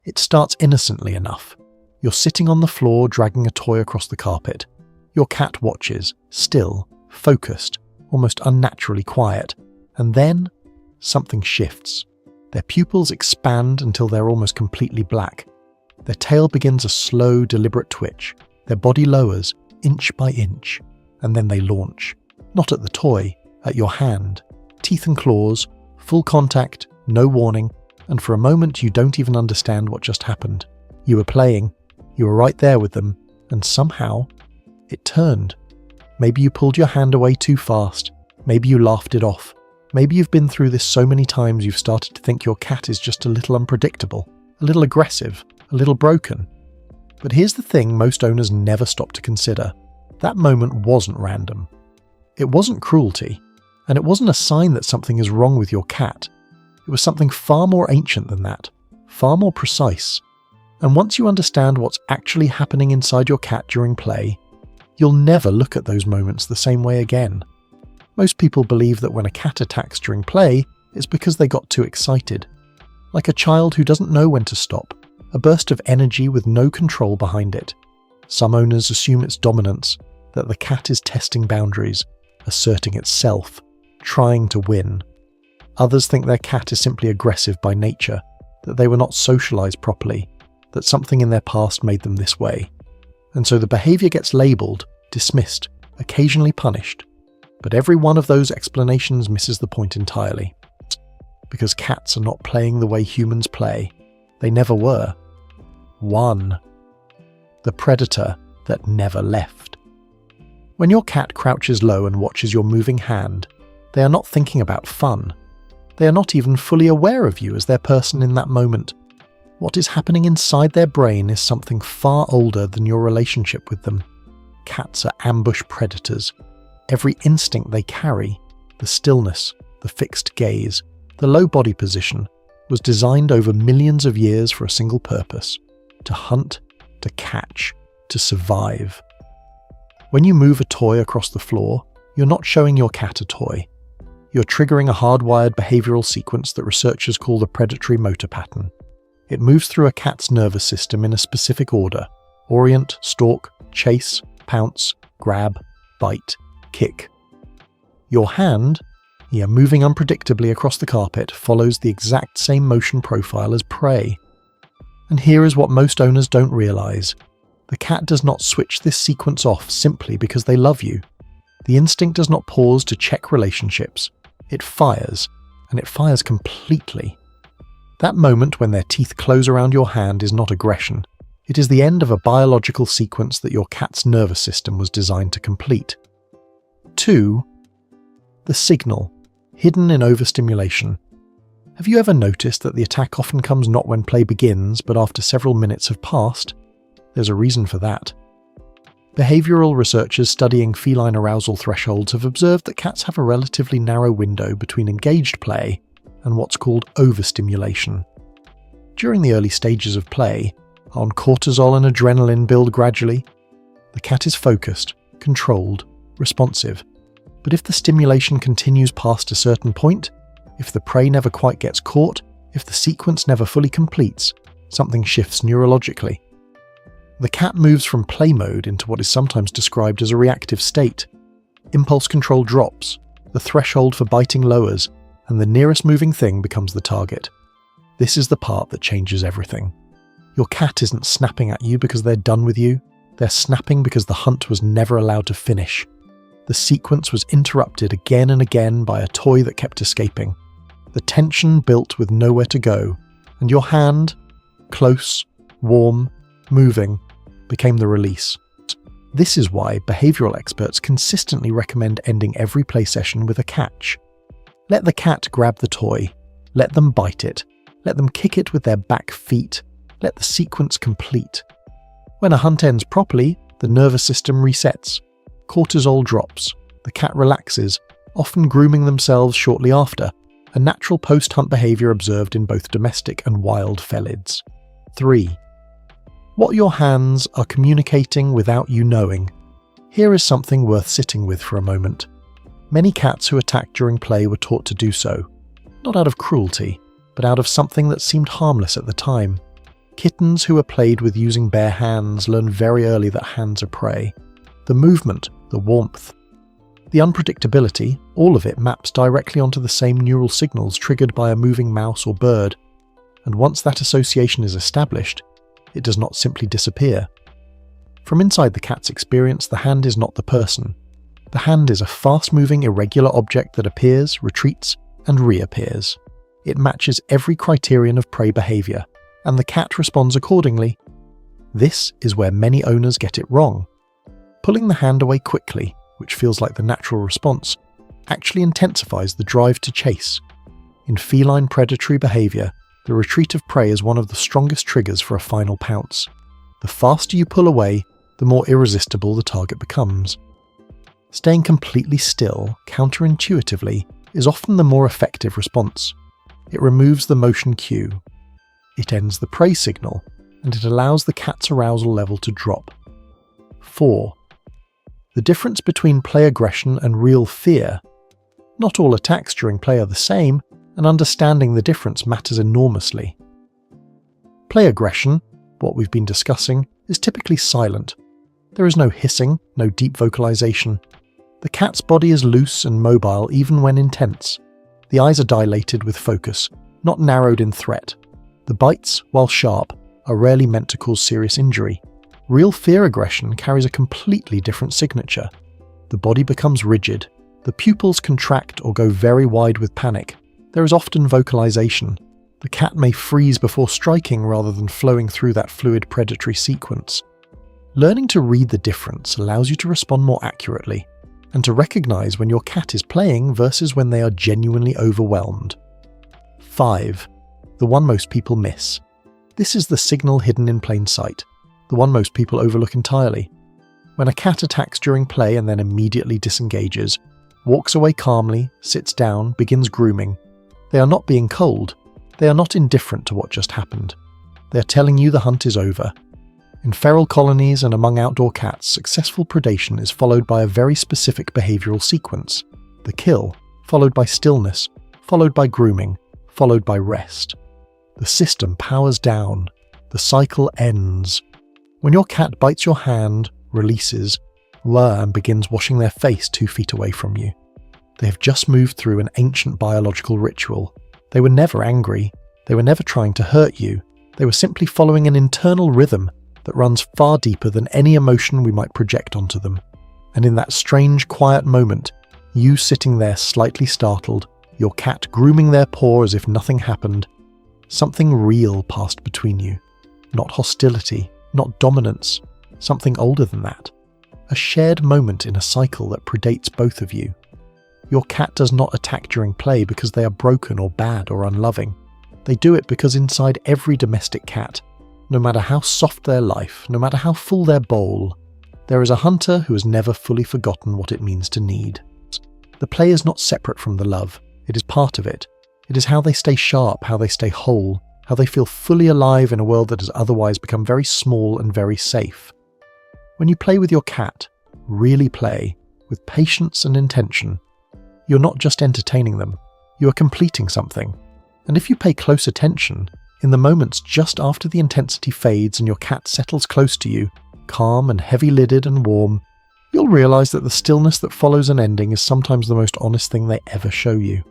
It starts innocently enough. You're sitting on the floor dragging a toy across the carpet. Your cat watches, still, focused, almost unnaturally quiet. And then, something shifts. Their pupils expand until they're almost completely black. Their tail begins a slow, deliberate twitch. Their body lowers, inch by inch. And then they launch. Not at the toy, at your hand. Teeth and claws, full contact, no warning, and for a moment you don't even understand what just happened. You were playing, you were right there with them, and somehow, it turned. Maybe you pulled your hand away too fast. Maybe you laughed it off. Maybe you've been through this so many times you've started to think your cat is just a little unpredictable, a little aggressive, a little broken. But here's the thing most owners never stop to consider. That moment wasn't random. It wasn't cruelty, and it wasn't a sign that something is wrong with your cat. It was something far more ancient than that, far more precise. And once you understand what's actually happening inside your cat during play, you'll never look at those moments the same way again. Most people believe that when a cat attacks during play, it's because they got too excited. Like a child who doesn't know when to stop, a burst of energy with no control behind it. Some owners assume it's dominance, that the cat is testing boundaries, asserting itself, trying to win. Others think their cat is simply aggressive by nature, that they were not socialized properly, that something in their past made them this way. And so the behavior gets labeled, dismissed, occasionally punished. But every one of those explanations misses the point entirely. Because cats are not playing the way humans play. They never were. One. The predator that never left. When your cat crouches low and watches your moving hand, they are not thinking about fun. They are not even fully aware of you as their person in that moment. What is happening inside their brain is something far older than your relationship with them. Cats are ambush predators. Every instinct they carry, the stillness, the fixed gaze, the low body position, was designed over millions of years for a single purpose: to hunt, to catch, to survive. When you move a toy across the floor, you're not showing your cat a toy. You're triggering a hardwired behavioral sequence that researchers call the predatory motor pattern. It moves through a cat's nervous system in a specific order: orient, stalk, chase, pounce, grab, bite, kick. Your hand, moving unpredictably across the carpet, follows the exact same motion profile as prey. And here is what most owners don't realize. The cat does not switch this sequence off simply because they love you. The instinct does not pause to check relationships. It fires, and it fires completely. That moment when their teeth close around your hand is not aggression. It is the end of a biological sequence that your cat's nervous system was designed to complete. 2. The signal, hidden in overstimulation. Have you ever noticed that the attack often comes not when play begins, but after several minutes have passed? There's a reason for that. Behavioral researchers studying feline arousal thresholds have observed that cats have a relatively narrow window between engaged play and what's called overstimulation. During the early stages of play, on cortisol and adrenaline build gradually, the cat is focused, controlled, responsive. But if the stimulation continues past a certain point, if the prey never quite gets caught, if the sequence never fully completes, something shifts neurologically. The cat moves from play mode into what is sometimes described as a reactive state. Impulse control drops, the threshold for biting lowers, and the nearest moving thing becomes the target. This is the part that changes everything. Your cat isn't snapping at you because they're done with you. They're snapping because the hunt was never allowed to finish. The sequence was interrupted again and again by a toy that kept escaping. The tension built with nowhere to go, and your hand, close, warm, moving, became the release. This is why behavioral experts consistently recommend ending every play session with a catch. Let the cat grab the toy. Let them bite it. Let them kick it with their back feet. Let the sequence complete. When a hunt ends properly, the nervous system resets. Cortisol drops. The cat relaxes, often grooming themselves shortly after, a natural post-hunt behavior observed in both domestic and wild felids. 3. What your hands are communicating without you knowing. Here is something worth sitting with for a moment. Many cats who attacked during play were taught to do so, not out of cruelty, but out of something that seemed harmless at the time. Kittens who are played with using bare hands learn very early that hands are prey. The movement, the warmth, the unpredictability, all of it maps directly onto the same neural signals triggered by a moving mouse or bird, and once that association is established, it does not simply disappear. From inside the cat's experience, the hand is not the person. The hand is a fast-moving, irregular object that appears, retreats, and reappears. It matches every criterion of prey behavior, and the cat responds accordingly. This is where many owners get it wrong. Pulling the hand away quickly, which feels like the natural response, actually intensifies the drive to chase. In feline predatory behavior, the retreat of prey is one of the strongest triggers for a final pounce. The faster you pull away, the more irresistible the target becomes. Staying completely still, counterintuitively, is often the more effective response. It removes the motion cue. It ends the prey signal, and it allows the cat's arousal level to drop. 4. The difference between play aggression and real fear. Not all attacks during play are the same, and understanding the difference matters enormously. Play aggression, what we've been discussing, is typically silent. There is no hissing, no deep vocalization. The cat's body is loose and mobile even when intense. The eyes are dilated with focus, not narrowed in threat. The bites, while sharp, are rarely meant to cause serious injury. Real fear aggression carries a completely different signature. The body becomes rigid. The pupils contract or go very wide with panic. There is often vocalization. The cat may freeze before striking rather than flowing through that fluid predatory sequence. Learning to read the difference allows you to respond more accurately, and to recognize when your cat is playing versus when they are genuinely overwhelmed. 5. The one most people miss. This is the signal hidden in plain sight, the one most people overlook entirely. When a cat attacks during play and then immediately disengages, walks away calmly, sits down, begins grooming, they are not being cold. They are not indifferent to what just happened. They are telling you the hunt is over. In feral colonies and among outdoor cats, successful predation is followed by a very specific behavioral sequence. The kill, followed by stillness, followed by grooming, followed by rest. The system powers down. The cycle ends. When your cat bites your hand, releases, and begins washing their face 2 feet away from you, they have just moved through an ancient biological ritual. They were never angry. They were never trying to hurt you. They were simply following an internal rhythm that runs far deeper than any emotion we might project onto them. And in that strange, quiet moment, you sitting there slightly startled, your cat grooming their paw as if nothing happened, something real passed between you. Not hostility, not dominance, something older than that. A shared moment in a cycle that predates both of you. Your cat does not attack during play because they are broken or bad or unloving. They do it because inside every domestic cat, no matter how soft their life, no matter how full their bowl, there is a hunter who has never fully forgotten what it means to need. The play is not separate from the love. It is part of it. It is how they stay sharp, how they stay whole, how they feel fully alive in a world that has otherwise become very small and very safe. When you play with your cat, really play, with patience and intention, you're not just entertaining them, you are completing something. And if you pay close attention, in the moments just after the intensity fades and your cat settles close to you, calm and heavy-lidded and warm, you'll realize that the stillness that follows an ending is sometimes the most honest thing they ever show you.